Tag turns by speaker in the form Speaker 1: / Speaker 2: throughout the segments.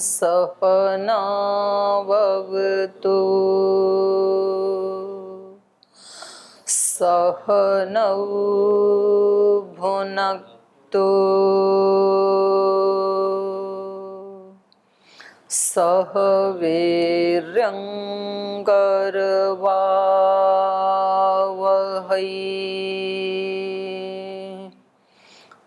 Speaker 1: सहनाववतु सहनौ भुनक्तु सह वीर्यं करवावहै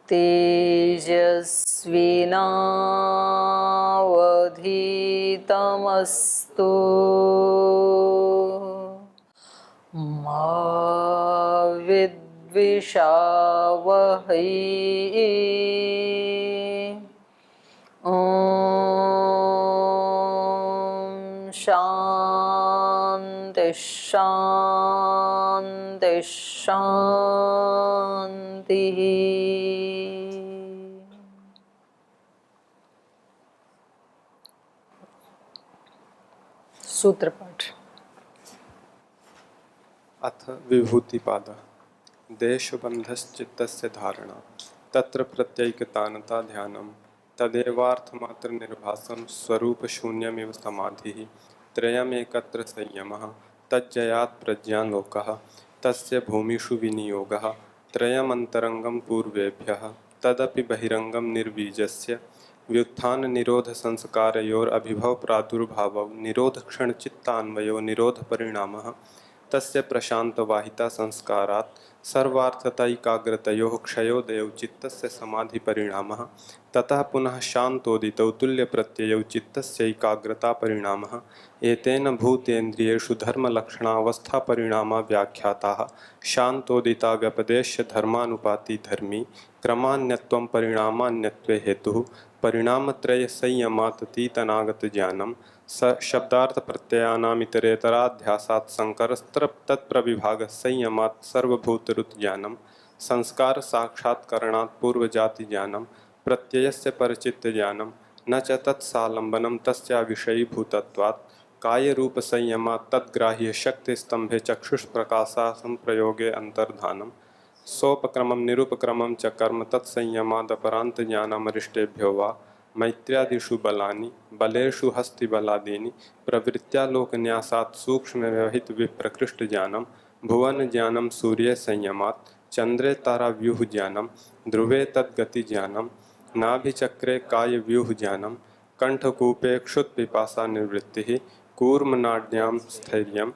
Speaker 1: तेजस्विनावधीतमस्तु मा विद्विषावहै। शांति शांति शांति। सूत्र पाठ।
Speaker 2: अथ विभूतिपाद। देशबन्धश्चित्तस्य धारणा तत्र प्रत्यैकतानता ध्यानम् तदेवार्थमात्र निर्भासं स्वरूपशून्यमिव समाधिः त्रयमेकत्र संयमः तज्जयात् प्रज्ञालोकः तस्य भूमिषु विनियोगः त्रयमन्तरङ्गं पूर्वेभ्यः तदपि बहिरङ्गं निर्बीजस्य व्युत्थाननिरोधसंस्कारयोरभिभव प्रादुर्भावौ निरोधक्षणचित्तान्वयो निरोधपरिणामः तस्य प्रशान्तवाहिता संस्कारात् सर्वार्थतैकाग्रतयोः क्षयोदयौ चित्तस्य समाधिपरिणामः ततः पुनः शान्तोदितौ तुल्यप्रत्ययौ चित्तस्यैकाग्रतापरिणामः एतेन भूतेन्द्रियेषु धर्मलक्षणावस्थापरिणामा व्याख्याताः शान्तोदिता व्यपदेश्य धर्मानुपाती धर्मी क्रमान्यत्वं परिणामान्यत्वे हेतुः परिणामत्रयसंयमाततीतनागतज्ञानं स शब्दार्थ प्रत्ययानामितरेतराध्यासात् संकरस्तत्प्रविभागः संयमात् सर्वभूतरुतज्ञानं संस्कार साक्षात्करणात् पूर्वजातिज्ञानं प्रत्ययस्य परचित्तज्ञानं न च तत्सालम्बनं तस्या विषयीभूतत्वात् कायरूपसंयमात् तद्ग्राह्य शक्तिस्तंभे चक्षुष्प्रकाशसंप्रयोगे अंतर्धानं सोपक्रमं निरुपक्रमं च कर्म तत्संयमादपरान्तज्ञानमरिष्टेभ्यो वा मैत्र्यादिषु बलानि बलेषु हस्तिबलादीनि प्रवृत्त्यालोकन्यासात् सूक्ष्मव्यवहितविप्रकृष्टज्ञानं भुवनज्ञानं सूर्ये संयमात् चन्द्रे ताराव्यूहज्ञानं ध्रुवे तद्गतिज्ञानं नाभिचक्रे कायव्यूहज्ञानं कण्ठकूपे क्षुत्पिपासानिवृत्तिः कूर्मनाड्यां स्थैर्यं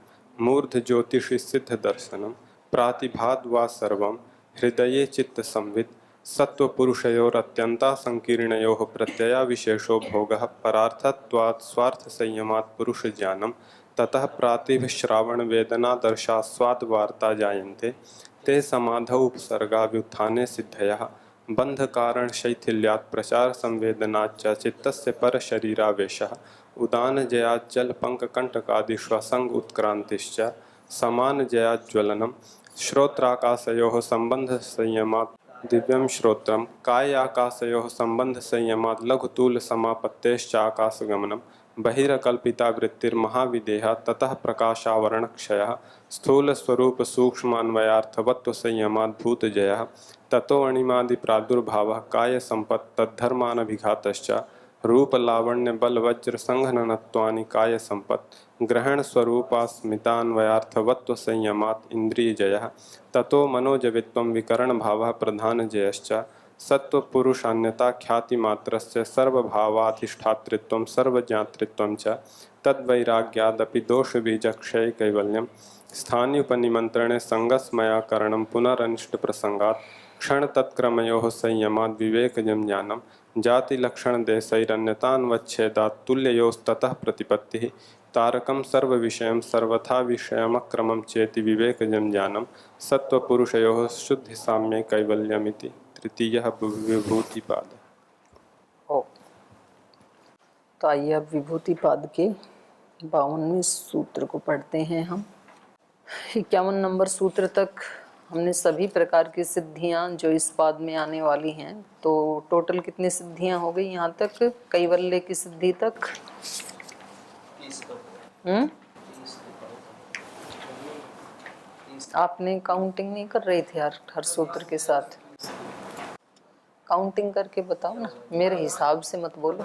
Speaker 2: मूर्धज्योतिषि सिद्धदर्शनं प्रातिभाद्वा सर्वं हृदये चित्तसंवित् सत्वपुरुषयोरत्यन्तासंकीर्णयोः प्रत्ययाविशेषो भोगः परार्थत्वात् स्वार्थसंयमात् पुरुषज्ञानं ततः प्रातिभश्रावणवेदनादर्शास्वादवार्ता जायन्ते ते समाधौ उपसर्गा व्युत्थाने सिद्धयः बन्धकारणशैथिल्यात् प्रचारसंवेदनाच्च चित्तस्य परशरीरावेशः उदानजयाज्जलपङ्ककण्टकादिष्वसङ्ग उत्क्रान्तिश्च समानजयाज्ज्वलनं श्रोत्राकाशयोः सम्बन्धसंयमात् दिव्यं श्रोत्रं कायाकाशयोः सम्बन्धसंयमात् लघुतूलसमापत्तेश्चाकाशगमनं बहिरकल्पितावृत्तिर्महाविदेहा ततः प्रकाशावरणक्षयः स्थूलस्वरूपसूक्ष्मान्वयार्थवत्वसंयमात् भूतजयः ततोऽणिमादिप्रादुर्भावः कायसम्पत्तद्धर्मानभिघातश्च रूपलावण्यबलवज्रसङ्घननत्वानि कायसम्पत् ग्रहणस्वरूपास्मितान्वयार्थवत्वसंयमात् इन्द्रियजयः ततो मनोजवित्वं विकरणभावः प्रधानजयश्च सत्त्वपुरुषान्यताख्यातिमात्रस्य सर्वभावाधिष्ठातृत्वं सर्वज्ञातृत्वं च तद्वैराग्यादपि दोषबीजक्षयकैवल्यं स्थान्युपनिमन्त्रणे सङ्गस्मयाकरणं पुनरनिष्टप्रसङ्गात् क्षणतत्क्रमयोः संयमाद् विवेकजं ज्ञानं जातिलक्षणदेशैरन्यतान्वच्छेदात् तुल्ययोस्ततः प्रतिपत्तिः तारकं सर्वविषयं सर्वथा विषयमक्रमं चेति विवेकजं ज्ञानं सत्त्वपुरुषयोः शुद्धिसाम्ये कैवल्यमिति। तृतीयः विभूतिपाद।
Speaker 1: तो आइए अब विभूतिपाद के 52वें सूत्र को पढ़ते हैं हम। 51 नंबर सूत्र तक हमने सभी प्रकार की सिद्धियां जो इस पाद में आने वाली हैं, तो टोटल कितनी सिद्धियां हो गई यहाँ तक, कैवल्य की सिद्धि तक? आपने काउंटिंग नहीं कर रही थी हर सूत्र के साथ? काउंटिंग करके बताओ ना, मेरे हिसाब से मत बोलो।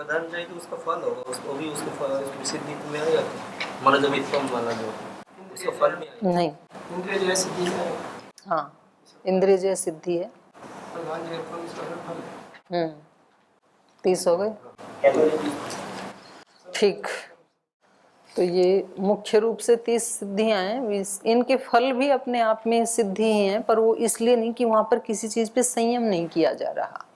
Speaker 3: प्रधान जाए तो उसका फल होगा, उसको भी उसके फल उसकी सिद्धि में आएगा। मनोजमित्वम वाला जो उसका फल में आएगा।
Speaker 1: नहीं,
Speaker 4: इंद्रिय जय सिद्धि है,
Speaker 1: हाँ इंद्रिय जय सिद्धि है।
Speaker 4: प्रधान जय फल इसका फल है।
Speaker 1: 30 हो गए। ठीक, तो ये मुख्य रूप से 30 सिद्धियां हैं। इनके फल भी अपने आप में सिद्धि ही हैं, पर वो इसलिए नहीं कि वहां पर किसी चीज पे संयम नहीं किया जा रहा।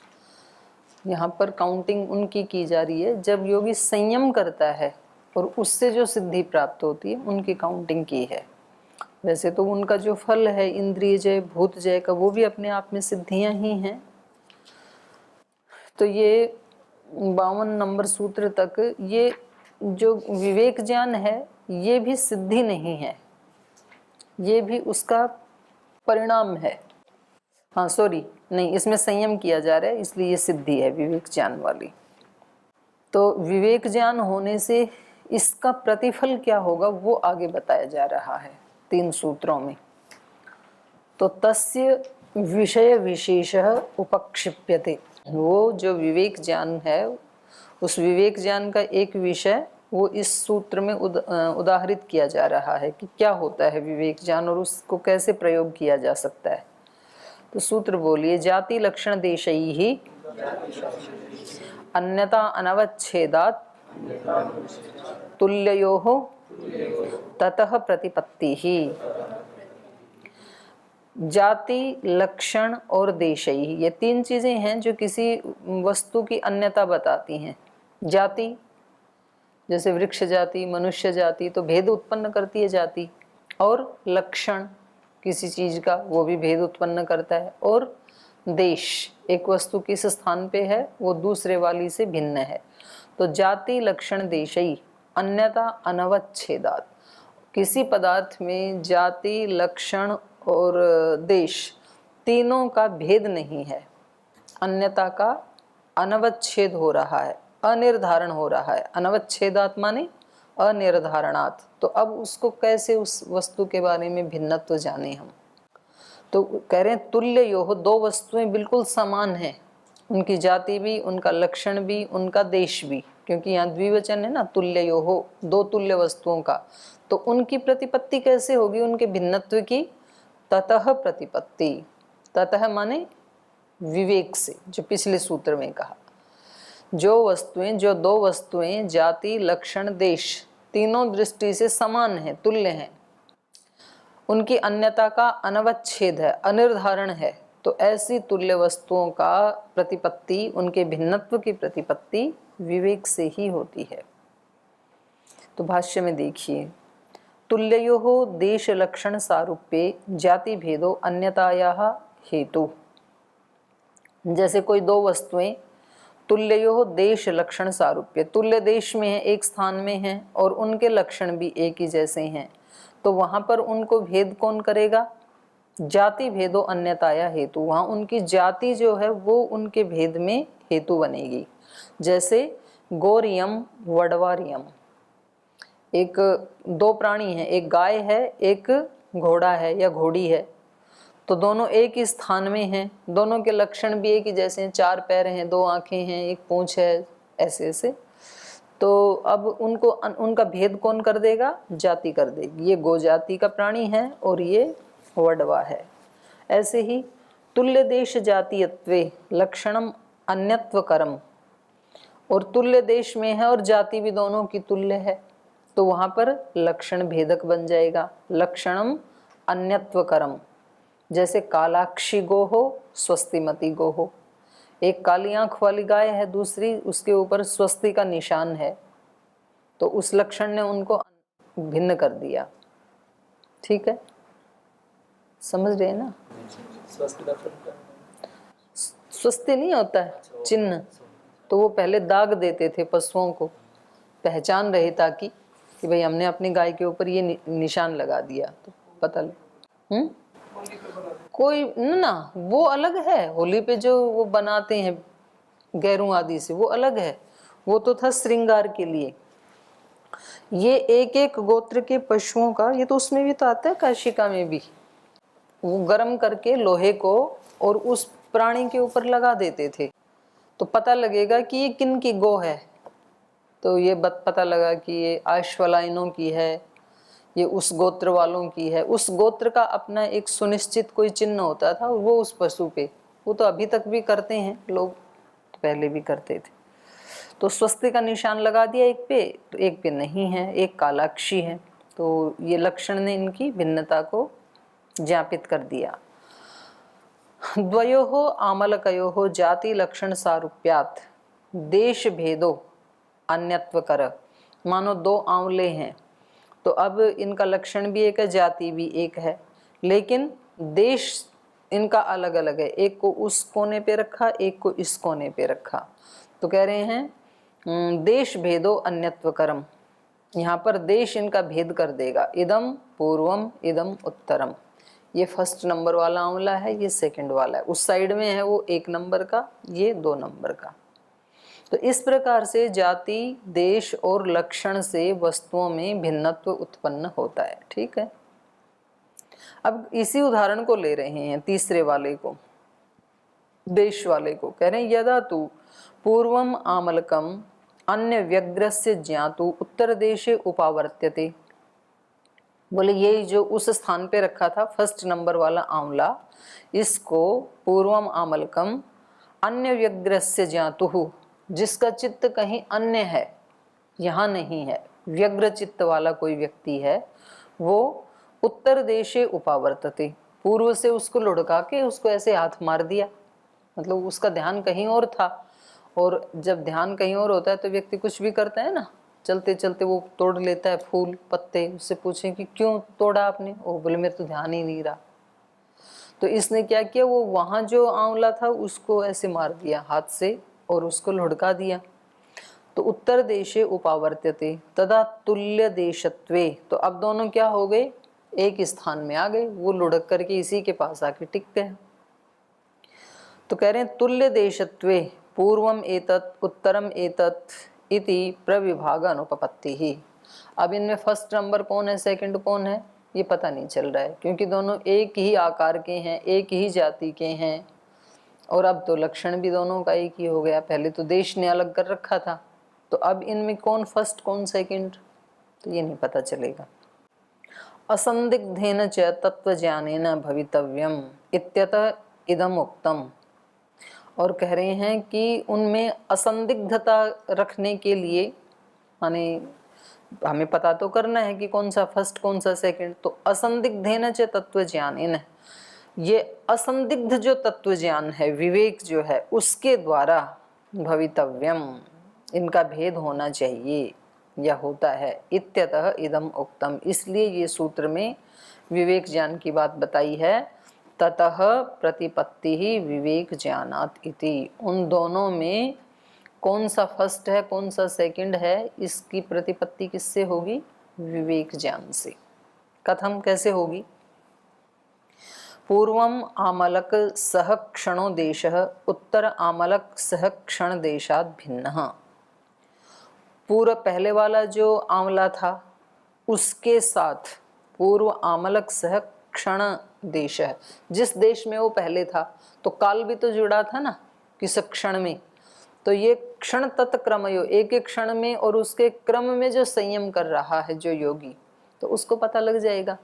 Speaker 1: यहाँ पर काउंटिंग उनकी की जा रही है जब योगी संयम करता है और उससे जो सिद्धि प्राप्त होती है, उनकी काउंटिंग की है। वैसे तो उनका जो फल है इंद्रिय जय भूत जय का, वो भी अपने आप में सिद्धियां ही हैं। तो ये 52 नंबर सूत्र तक ये जो विवेक ज्ञान है, ये भी सिद्धि नहीं है, ये भी उसका परिणाम है। हाँ सॉरी, नहीं, इसमें संयम किया जा रहा है इसलिए ये सिद्धि है विवेक ज्ञान वाली। तो विवेक ज्ञान होने से इसका प्रतिफल क्या होगा वो आगे बताया जा रहा है 3 सूत्रों में। तो तस्य विषय विशेषः उपक्षिप्यते, वो जो विवेक ज्ञान है उस विवेक ज्ञान का एक विषय वो इस सूत्र में उदाहरित किया जा रहा है कि क्या होता है विवेक ज्ञान और उसको कैसे प्रयोग किया जा सकता है। तो सूत्र बोलिए, जाति लक्षण देशैहि अन्यता अनवच्छेदात् तुल्ययोः ततः प्रतिपत्तिः। जाति लक्षण और देशैहि, ये 3 चीजें हैं जो किसी वस्तु की अन्यता बताती हैं। जाति जैसे वृक्ष जाति, मनुष्य जाति, तो भेद उत्पन्न करती है जाति। और लक्षण किसी चीज का, वो भी भेद उत्पन्न करता है। और देश, एक वस्तु किस स्थान पे है वो दूसरे वाली से भिन्न है। तो जाति लक्षण देशई अन्यथा अनवच्छेदात्, किसी पदार्थ में जाति लक्षण और देश तीनों का भेद नहीं है, अन्यथा का अनवच्छेद हो रहा है, अनिर्धारण हो रहा है। अनवच्छेदात् माने अनिर्धारणात्। तो अब उसको कैसे उस वस्तु के बारे में भिन्नत्व जाने हम। तो कह रहे हैं तुल्य योः, 2 वस्तुएं बिल्कुल समान हैं, उनकी जाति भी, उनका लक्षण भी, उनका देश भी, क्योंकि यहाँ द्विवचन है ना, तुल्य योः, 2 तुल्य वस्तुओं का। तो उनकी प्रतिपत्ति कैसे होगी उनके भिन्नत्व की? ततः प्रतिपत्ति, ततः माने विवेक से, जो पिछले सूत्र में कहा। जो वस्तुएं, जो 2 वस्तुएं जाति लक्षण देश तीनों दृष्टि से समान हैं, तुल्य हैं, उनकी अन्यता का अनवच्छेद है, अनिर्धारण है, तो ऐसी तुल्य वस्तुओं का प्रतिपत्ति, उनके भिन्नत्व की प्रतिपत्ति विवेक से ही होती है। तो भाष्य में देखिए, तुल्ययोः देश लक्षण सारूप्ये जाति भेदो अन्यतायाः हेतु। जैसे कोई 2 वस्तुएं तुल्ययोः देश लक्षण सारूप्य, तुल्य देश में है, एक स्थान में है, और उनके लक्षण भी एक ही जैसे हैं, तो वहां पर उनको भेद कौन करेगा? जाति भेदो अन्यताया हेतु, वहां उनकी जाति जो है वो उनके भेद में हेतु बनेगी। जैसे गौरियम वडवारियम, एक 2 प्राणी हैं, एक गाय है एक घोड़ा है या घोड़ी है, तो दोनों एक ही स्थान में हैं, दोनों के लक्षण भी एक ही जैसे हैं, 4 पैर हैं, 2 आंखें हैं, एक पूंछ है, ऐसे ऐसे। तो अब उनको उनका भेद कौन कर देगा? जाति कर देगी। ये गो जाति का प्राणी है और ये वडवा है। ऐसे ही तुल्य देश जातीयत्वे लक्षणम अन्यत्वकरम, और तुल्य देश में है और जाति भी दोनों की तुल्य है, तो वहां पर लक्षण भेदक बन जाएगा, लक्षणम अन्यत्वकरम। जैसे कालाक्षी गो हो स्वस्तिमती गो हो, एक काली आंख वाली गाय है, दूसरी उसके ऊपर स्वस्ति का निशान है, तो उस लक्षण ने उनको भिन्न कर दिया। ठीक है, समझ रहे हैं ना? स्वस्ति नहीं होता है चिन्ह, तो वो पहले दाग देते थे पशुओं को, पहचान रहे ताकि कि भाई हमने अपनी गाय के ऊपर ये निशान लगा दिया, तो पता लगे। कोई ना, वो अलग है, होली पे जो वो बनाते हैं गैरों आदि से, वो अलग है, वो तो था श्रृंगार के लिए। ये एक एक गोत्र के पशुओं का, ये तो उसमें भी तो आता है, काशिका में भी, वो गर्म करके लोहे को और उस प्राणी के ऊपर लगा देते थे, तो पता लगेगा कि ये किन की गो है, तो ये पता लगा कि ये आश्वलायनों की है, ये उस गोत्र वालों की है। उस गोत्र का अपना एक सुनिश्चित कोई चिन्ह होता था, वो उस पशु पे, वो तो अभी तक भी करते हैं लोग, पहले भी करते थे। तो स्वस्ति का निशान लगा दिया एक पे, तो एक पे नहीं है, एक कालाक्षी है। तो ये लक्षण ने इनकी भिन्नता को ज्ञापित कर दिया। द्वयोः आमलकयोः जाति लक्षण सारूप्यात् देश भेदो अन्यत्वकर। मानो दो आंवले हैं, तो अब इनका लक्षण भी एक है, जाति भी एक है, लेकिन देश इनका अलग अलग है। एक को उस कोने पे रखा, एक को इस कोने पे रखा। तो कह रहे हैं देश भेदो अन्यत्वकरम। यहाँ पर देश इनका भेद कर देगा। इदम पूर्वम इदम उत्तरम। ये फर्स्ट नंबर वाला आंवला है, ये सेकंड वाला है। उस साइड में है वो 1 नंबर का, ये 2 नंबर का। तो इस प्रकार से जाति, देश और लक्षण से वस्तुओं में भिन्नत्व उत्पन्न होता है। ठीक है, अब इसी उदाहरण को ले रहे हैं, तीसरे वाले को, देश वाले को। कह रहे हैं यदा तु पूर्वम आमलकम अन्य व्यग्रस्य ज्ञातु उत्तर देशे उपावर्त्यते। बोले ये जो उस स्थान पे रखा था फर्स्ट नंबर वाला आंवला, इसको पूर्वम आमलकम अन्य व्यग्रस्य ज्ञातु, जिसका चित्त कहीं अन्य है, यहाँ नहीं है, व्यग्र चित्त वाला कोई व्यक्ति है, वो उत्तर देशे उपावर्तते, पूर्व से उसको लुढ़का के उसको ऐसे हाथ मार दिया। मतलब उसका ध्यान कहीं और था, और जब ध्यान कहीं और होता है तो व्यक्ति कुछ भी करता है ना, चलते चलते वो तोड़ लेता है फूल पत्ते। उससे पूछें कि क्यों तोड़ा आपने, वो बोले मेरे तो ध्यान ही नहीं रहा। तो इसने क्या किया, वो वहाँ जो आंवला था उसको ऐसे मार दिया हाथ से और उसको लुढ़का दिया। तो उत्तर देशे उपावर्त्यते तदा तुल्य देशत्वे। तो अब दोनों क्या हो गए, एक स्थान में आ गए, वो लुढ़क करके इसी के पास आके टिक गए। तो कह रहे हैं तुल्य देशत्वे पूर्वम एतत् उत्तरम एतत् इति प्रविभाग अनुपपत्ति ही। अब इनमें फर्स्ट नंबर कौन है, सेकंड कौन है, ये पता नहीं चल रहा है, क्योंकि दोनों एक ही आकार के हैं, एक ही जाति के हैं, और अब तो लक्षण भी दोनों का एक ही हो गया। पहले तो देश ने अलग कर रखा था, तो अब इनमें कौन फर्स्ट कौन सेकंड, तो ये नहीं पता चलेगा। असंदिग्धेन च तत्वज्ञानेन भवितव्यम इत्यतः इदम उक्तम। और कह रहे हैं कि उनमें असंदिग्धता रखने के लिए, माने हमें पता तो करना है कि कौन सा फर्स्ट कौन सा सेकंड। तो असंदिग्धेन च तत्वज्ञानेन, ये असंदिग्ध जो तत्व ज्ञान है, विवेक जो है, उसके द्वारा भवितव्यम, इनका भेद होना चाहिए या होता है। इत्यतः इदम उक्तम, इसलिए ये सूत्र में विवेक ज्ञान की बात बताई है। ततः प्रतिपत्ति ही विवेक ज्ञानात् इति। उन दोनों में कौन सा फर्स्ट है कौन सा सेकंड है, इसकी प्रतिपत्ति किससे होगी, विवेक ज्ञान से। कथम, कैसे होगी। पूर्वम आमलक सह क्षणो देशः उत्तर आमलक सह क्षण देशात् भिन्नः। पूर्व पहले वाला जो आंवला था उसके साथ पूर्व आमलक सह क्षण देश है, जिस देश में वो पहले था, तो काल भी तो जुड़ा था ना किस क्षण में। तो ये क्षण तत्क्रमयो, एक एक क्षण में और उसके क्रम में जो संयम कर रहा है जो योगी, तो उसको पता लग जाएगा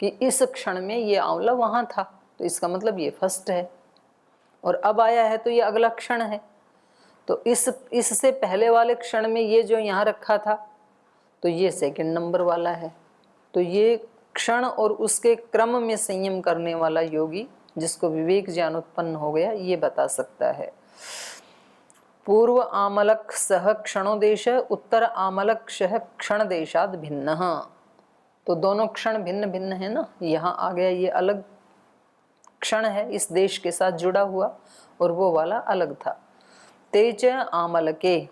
Speaker 1: कि इस क्षण में ये आंवला वहां था, तो इसका मतलब ये फर्स्ट है, और अब आया है तो ये अगला क्षण है। तो इससे पहले वाले क्षण में ये जो यहाँ रखा था, तो ये सेकंड नंबर वाला है। तो ये क्षण और उसके क्रम में संयम करने वाला योगी, जिसको विवेक ज्ञान उत्पन्न हो गया, ये बता सकता है। पूर्व आमलक सह क्षणोदेश उत्तर आमलक सह क्षण देशाद भिन्न। तो दोनों क्षण भिन्न भिन्न है ना, यहाँ आ गया ये अलग क्षण है इस देश के साथ जुड़ा हुआ, और वो वाला अलग था। तेज आमलके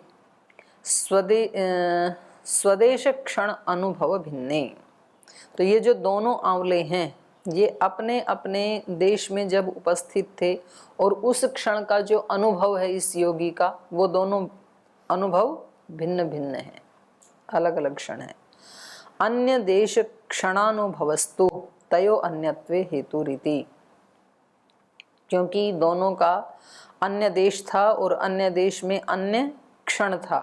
Speaker 1: स्वदेश क्षण अनुभव भिन्ने। तो ये जो दोनों आंवले हैं, ये अपने अपने देश में जब उपस्थित थे, और उस क्षण का जो अनुभव है इस योगी का, वो दोनों अनुभव भिन्न भिन्न है, अलग अलग क्षण है। अन्य देश क्षणानुभवस्तु तयो अन्यत्वे हेतु रीति। क्योंकि दोनों का अन्य देश था और अन्य देश में अन्य क्षण था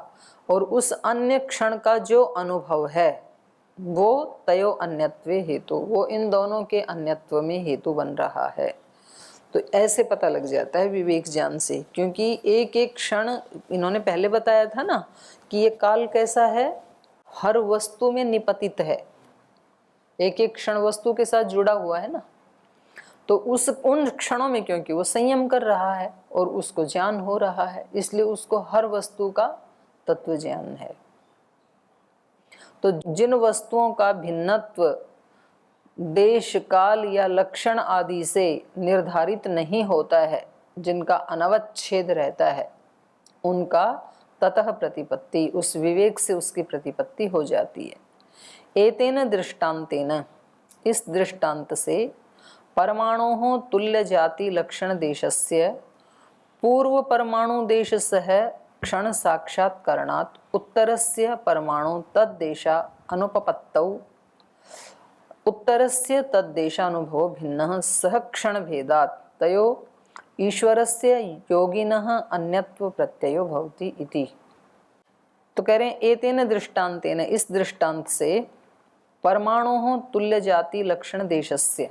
Speaker 1: और उस अन्य क्षण का जो अनुभव है वो तयो अन्यत्वे हेतु, वो इन दोनों के अन्यत्व में हेतु बन रहा है। तो ऐसे पता लग जाता है विवेक ज्ञान से, क्योंकि एक एक क्षण इन्होंने पहले बताया था ना कि ये काल कैसा है, हर वस्तु में निपतित है, एक एक क्षण वस्तु के साथ जुड़ा हुआ है ना। तो उन क्षणों में क्योंकि वो संयम कर रहा है और उसको ज्ञान हो रहा है, इसलिए उसको हर वस्तु का तत्व ज्ञान है। तो जिन वस्तुओं का भिन्नत्व देश काल या लक्षण आदि से निर्धारित नहीं होता है, जिनका अनवच्छेद रहता है, उनका ततः प्रतिपत्ति, उस विवेक से उसकी प्रतिपत्ति हो जाती है। एतेन दृष्टांतेन, इस दृष्टांत से परमाणोः तुल्य जाति लक्षण देशस्य पूर्व परमाणु देश सह क्षण साक्षात्कारणात् उत्तरस्य परमाणु तद्देशा अनुपपत्तौ उत्तरस्य तद्देशानुभवो भिन्नः सह क्षण भेदात् तयो ईश्वरस्य योगिनः अन्यत्व प्रत्ययो भवति इति। तो कह रहे हैं एतेन दृष्टांतेन, इस दृष्टांत से परमाणोः तुल्य जाति लक्षण देशस्य,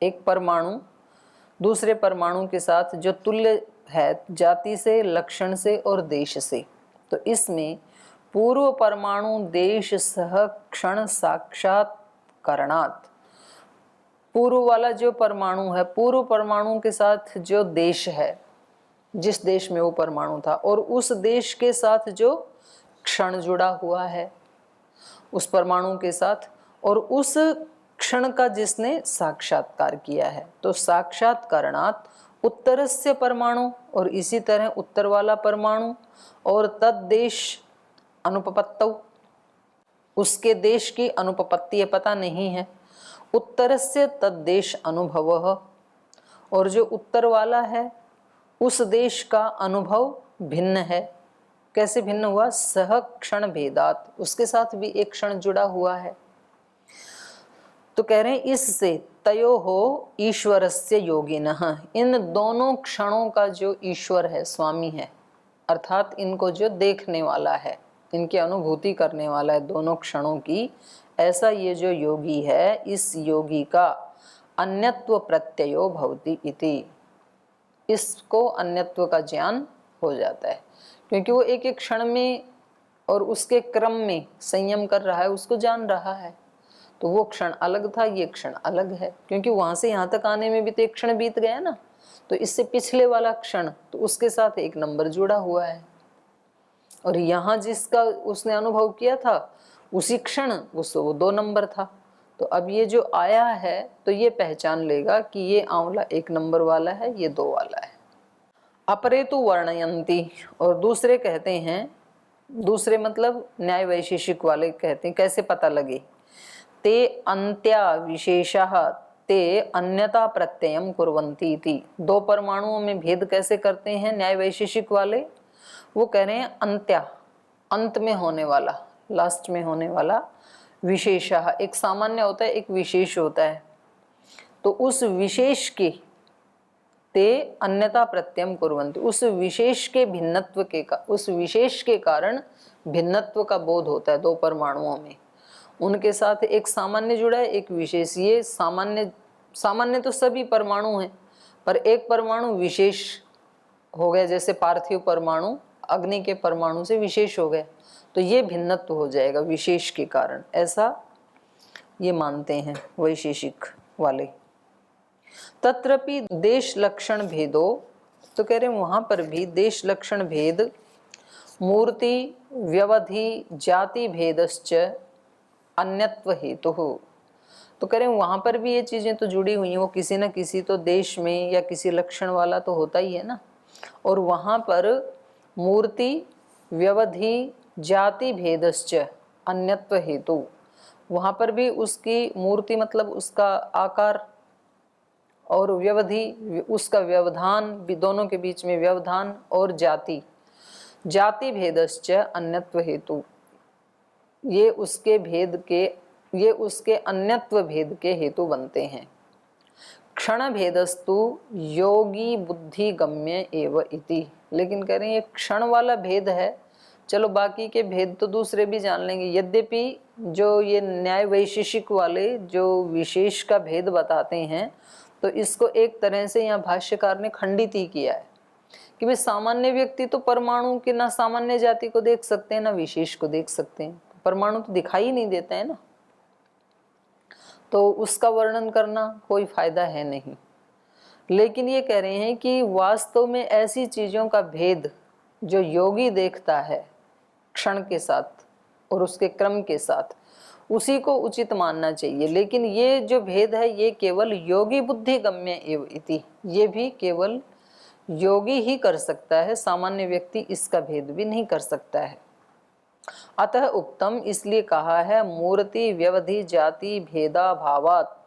Speaker 1: एक परमाणु दूसरे परमाणु के साथ जो तुल्य है जाति से, लक्षण से और देश से, तो इसमें पूर्व परमाणु देश सह क्षण साक्षात्कारणात्, पूर्व वाला जो परमाणु है, पूर्व परमाणु के साथ जो देश है, जिस देश में वो परमाणु था, और उस देश के साथ जो क्षण जुड़ा हुआ है उस परमाणु के साथ, और उस क्षण का जिसने साक्षात्कार किया है, तो साक्षात्कारणात् उत्तरस्य परमाणु, और इसी तरह उत्तर वाला परमाणु, और तद्देश अनुपपत्तौ, उसके देश की अनुपपत्ति पता नहीं है, उत्तरस्य तद्देश अनुभवः, और जो उत्तर वाला है उस देश का अनुभव भिन्न है। कैसे भिन्न हुआ? सह क्षण भेदात, उसके साथ भी एक क्षण जुड़ा हुआ है। तो कह रहे हैं इससे तयो हो ईश्वरस्य योगिनः, इन दोनों क्षणों का जो ईश्वर है, स्वामी है, अर्थात इनको जो देखने वाला है, इनकी अनुभूति करने वाला है दोनों क्षणों की, ऐसा ये जो योगी है, इस योगी का अन्यत्व प्रत्ययो भवति इति, इसको अन्यत्व का ज्ञान हो जाता है, क्योंकि वो एक एक क्षण में और उसके क्रम में संयम कर रहा है, उसको जान रहा है। तो वो क्षण अलग था, ये क्षण अलग है, क्योंकि वहां से यहाँ तक आने में भी तो एक क्षण बीत गया ना, तो इससे पिछले वाला क्षण तो उसके साथ एक नंबर जुड़ा हुआ है, और यहाँ जिसका उसने अनुभव किया था उसी क्षण उसको वो 2 नंबर था। तो अब ये जो आया है तो ये पहचान लेगा कि ये आंवला 1 नंबर वाला है, ये 2 वाला है। अपरे तो वर्णयंती, और दूसरे कहते हैं, दूसरे मतलब न्याय वैशेषिक वाले कहते हैं, कैसे पता लगे? ते अंत्या विशेषः ते अन्यता प्रत्ययम कुर्वन्ति इति। 2 परमाणुओं में भेद कैसे करते हैं न्याय वैशेषिक वाले? वो कह रहे हैं अंत्या, अंत में होने वाला, लास्ट में होने वाला, विशेषः, एक सामान्य होता है, एक विशेष होता है, तो उस विशेष के ते अन्यता प्रत्ययम कुर्वन्ति, उस विशेष के भिन्नत्व के का, उस विशेष के कारण भिन्नत्व का बोध होता है 2 परमाणुओं में, उनके साथ एक सामान्य जुड़ा है, एक विशेष। ये सामान्य तो सभी परमाणु हैं, पर एक परमाणु विशेष हो गया, जैसे पार्थिव परमाणु अग्नि के परमाणु से विशेष हो गया, तो ये भिन्नत्व हो जाएगा विशेष के कारण, ऐसा ये मानते हैं वैशेषिक वाले। तत्रपि देश लक्षण भेदो, तो कह रहे हैं वहां पर भी देश लक्षण भेद, मूर्ति व्यवधि जाति भेदश्च अन्यत्व हेतु हो। तो कह रहे हैं वहां पर भी ये चीजें तो जुड़ी हुई हैं, वो किसी न किसी तो देश में या किसी लक्षण वाला तो होता ही है ना, और वहां पर मूर्ति व्यवधि जाति भेदश्च अन्यत्व हेतु, वहां पर भी उसकी मूर्ति मतलब उसका आकार, और व्यवधि उसका व्यवधान, दोनों के बीच में व्यवधान, और जाति भेदश्च अन्यत्व हेतु, ये उसके भेद के, ये उसके अन्यत्व भेद के हेतु बनते हैं। क्षण भेदस्तु योगी बुद्धि गम्य एव इति। लेकिन कह रहे हैं ये क्षण वाला भेद है, चलो बाकी के भेद तो दूसरे भी जान लेंगे। यद्यपि जो ये न्याय वैशेषिक वाले जो विशेष का भेद बताते हैं, तो इसको एक तरह से यहाँ भाष्यकार ने खंडित ही किया है कि भाई सामान्य व्यक्ति तो परमाणु के ना सामान्य जाति को देख सकते हैं ना विशेष को देख सकते हैं, परमाणु तो दिखाई नहीं देता है ना, तो उसका वर्णन करना कोई फायदा है नहीं। लेकिन ये कह रहे हैं कि वास्तव में ऐसी चीजों का भेद जो योगी देखता है क्षण के साथ और उसके क्रम के साथ, उसी को उचित मानना चाहिए। लेकिन ये जो भेद है ये केवल योगी बुद्धि गम्य एव इति, ये भी केवल योगी ही कर सकता है, सामान्य व्यक्ति इसका भेद भी नहीं कर सकता है। अतः उक्तम, इसलिए कहा है, मूर्ति व्यवधि जाति भेदा भावात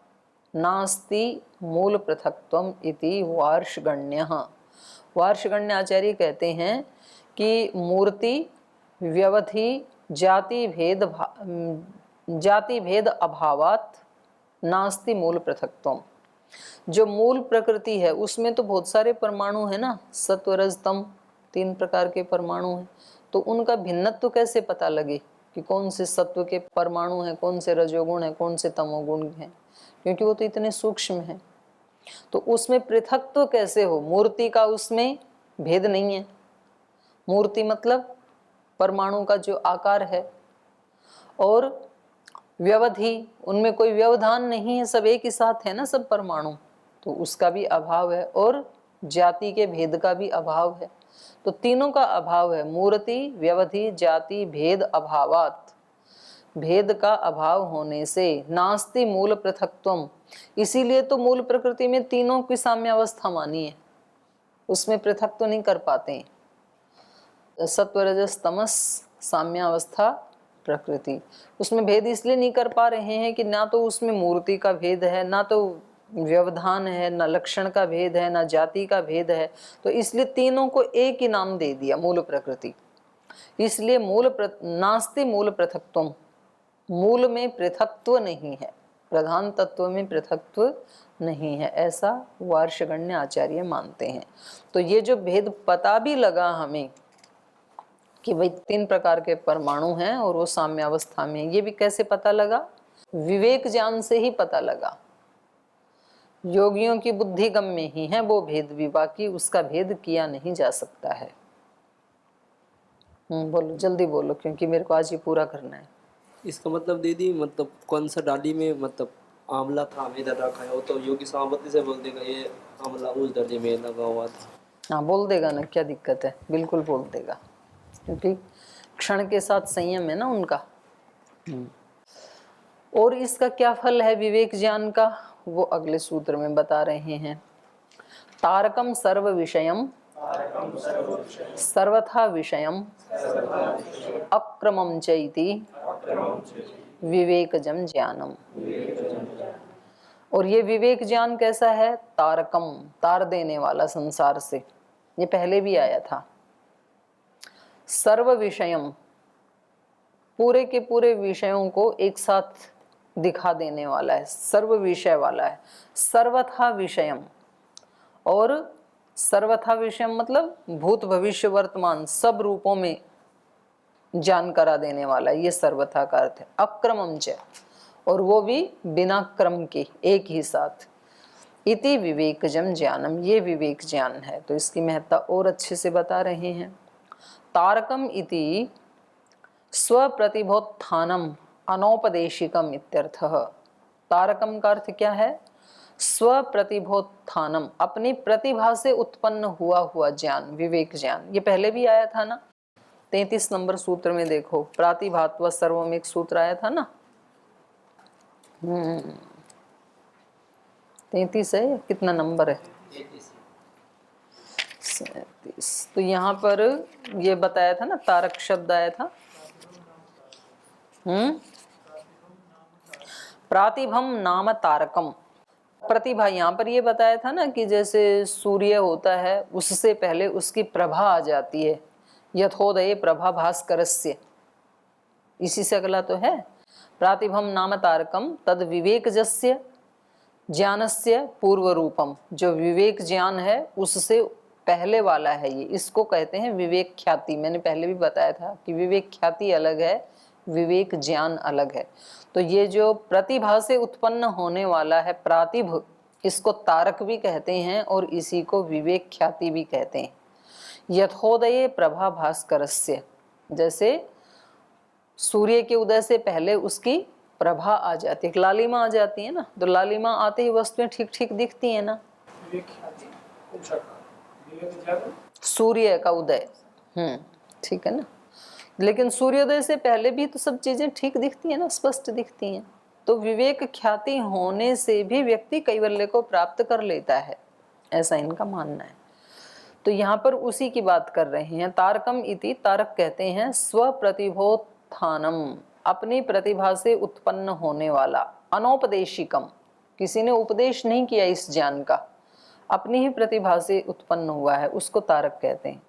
Speaker 1: नास्ति मूल पृथक्त्वम इति वार्षगण्यः। वार्षगण्य आचार्य कहते हैं कि मूर्ति व्यवधि जाति भेद अभावात नास्ति मूल पृथक्त्वम। जो मूल प्रकृति है उसमें तो बहुत सारे परमाणु है ना, सत्व रज तम 3 प्रकार के परमाणु हैं, तो उनका भिन्नत्व कैसे पता लगे कि कौन से सत्व के परमाणु हैं, कौन से रजोगुण हैं, कौन से तमोगुण हैं, क्योंकि वो तो इतने सूक्ष्म हैं। तो उसमें पृथक्त्व कैसे हो? मूर्ति का उसमें भेद नहीं है। मूर्ति मतलब परमाणु का जो आकार है, और व्यवधि उनमें कोई व्यवधान नहीं है, सब एक ही साथ है ना सब परमाणु, तो उसका भी अभाव है, और जाति के भेद का भी अभाव है। तो तीनों का अभाव है, मूर्ति व्यवधि जाति भेद अभावात, भेद का अभाव होने से नास्ति मूल पृथक्त्वम। इसीलिए तो मूल प्रकृति में तीनों की साम्यावस्था मानी है, उसमें पृथक्त्व नहीं कर पाते। सत्व रजस तमस साम्यावस्था प्रकृति, उसमें भेद इसलिए नहीं कर पा रहे हैं कि ना तो उसमें मूर्ति का भेद है, ना तो व्यवधान है, ना लक्षण का भेद है, ना जाति का भेद है, तो इसलिए तीनों को एक ही नाम दे दिया मूल प्रकृति। इसलिए नास्ति मूल पृथक्त्वम, मूल में पृथक्त्व नहीं है, प्रधान तत्व में पृथक्त्व नहीं है, ऐसा वार्षगण्य आचार्य मानते हैं। तो ये जो भेद पता भी लगा हमें कि भाई 3 प्रकार के परमाणु हैं और वो साम्यावस्था में, ये भी कैसे पता लगा? विवेक ज्ञान से ही पता लगा। योगियों की बुद्धि गम्य ही है वो भेद भी, बाकी उसका भेद किया नहीं जा सकता है। बोलो, जल्दी बोलो, क्योंकि मेरे को आज ये पूरा करना है।
Speaker 3: इसका मतलब दीदी, मतलब कौन सा डाली में मतलब आंवला था हमें इधर रखा है, वो तो योगी सामर्थ्य से बोल देगा ये आंवला उस दर्जे में लगा हुआ था।
Speaker 1: हाँ बोल देगा ना, क्या दिक्कत है, बिल्कुल बोल देगा, क्योंकि क्षण के साथ संयम है ना उनका। और इसका क्या फल है विवेक ज्ञान का, वो अगले सूत्र में बता रहे हैं। तारकम सर्व विषयम सर्वथा विषयम अक्रमम चैति विवेकजम ज्ञानम। और ये विवेक ज्ञान कैसा है? तारकम, तार देने वाला संसार से, ये पहले भी आया था। सर्व विषयम, पूरे के पूरे विषयों को एक साथ दिखा देने वाला है, सर्व विषय वाला है। सर्वथा विषयम, और सर्वथा विषयम मतलब भूत भविष्य वर्तमान सब रूपों में जान करा देने वाला है, ये सर्वथा का अर्थ है। अक्रमम च, और वो भी बिना क्रम के, एक ही साथ। इति विवेकजम ज्ञानम, ये विवेक ज्ञान है। तो इसकी महत्ता और अच्छे से बता रहे हैं। तारकम इति स्वप्रतिभोत्थानम अनौपदेशिकम इत्यर्थः। तारकम का अर्थ क्या है? स्वप्रतिभोत्थानम, अपनी प्रतिभा से उत्पन्न हुआ ज्ञान, विवेक ज्ञान। ये पहले भी आया था ना, 33 नंबर सूत्र में देखो, प्रातिभात्व सर्वम एक सूत्र आया था ना। 33 है, कितना नंबर है? 37। तो यहाँ पर ये बताया था ना, तारक शब्द आया था। प्रातिभम नाम तारकम, प्रतिभा। यहाँ पर ये बताया था ना कि जैसे सूर्य होता है, उससे पहले उसकी प्रभा आ जाती है। यथोदये प्रभा भास्करस्य, इसी से अगला तो है। प्रातिभम नाम तारकम तद विवेकजस्य ज्ञानस्य पूर्व रूपम, जो विवेक ज्ञान है उससे पहले वाला है ये, इसको कहते हैं विवेक ख्याति। मैंने पहले भी बताया था कि विवेक ख्याति अलग है, विवेक ज्ञान अलग है। तो ये जो प्रतिभा से उत्पन्न होने वाला है प्रातिभ, इसको तारक भी कहते हैं और इसी को विवेक ख्याति भी कहते हैं। यथोदये प्रभा भास्करस्य, जैसे सूर्य के उदय से पहले उसकी प्रभा आ जाती है, लालिमा आ जाती है ना, तो लालिमा आते ही वस्तुएं ठीक ठीक दिखती है ना।
Speaker 4: विवेक ख्याति पूछा का विवेक ज्ञान
Speaker 1: सूर्य का उदय, ठीक है ना। लेकिन सूर्योदय से पहले भी तो सब चीजें ठीक दिखती है ना, स्पष्ट दिखती हैं। तो विवेक ख्याति होने से भी व्यक्ति कैवल्य को प्राप्त कर लेता है, ऐसा इनका मानना है। तो यहाँ पर उसी की बात कर रहे हैं। तारकम इति, तारक कहते हैं स्व प्रतिभोत्थानम, अपनी प्रतिभा से उत्पन्न होने वाला, अनौपदेशिकम, किसी ने उपदेश नहीं किया इस ज्ञान का, अपनी ही प्रतिभा से उत्पन्न हुआ है, उसको तारक कहते हैं।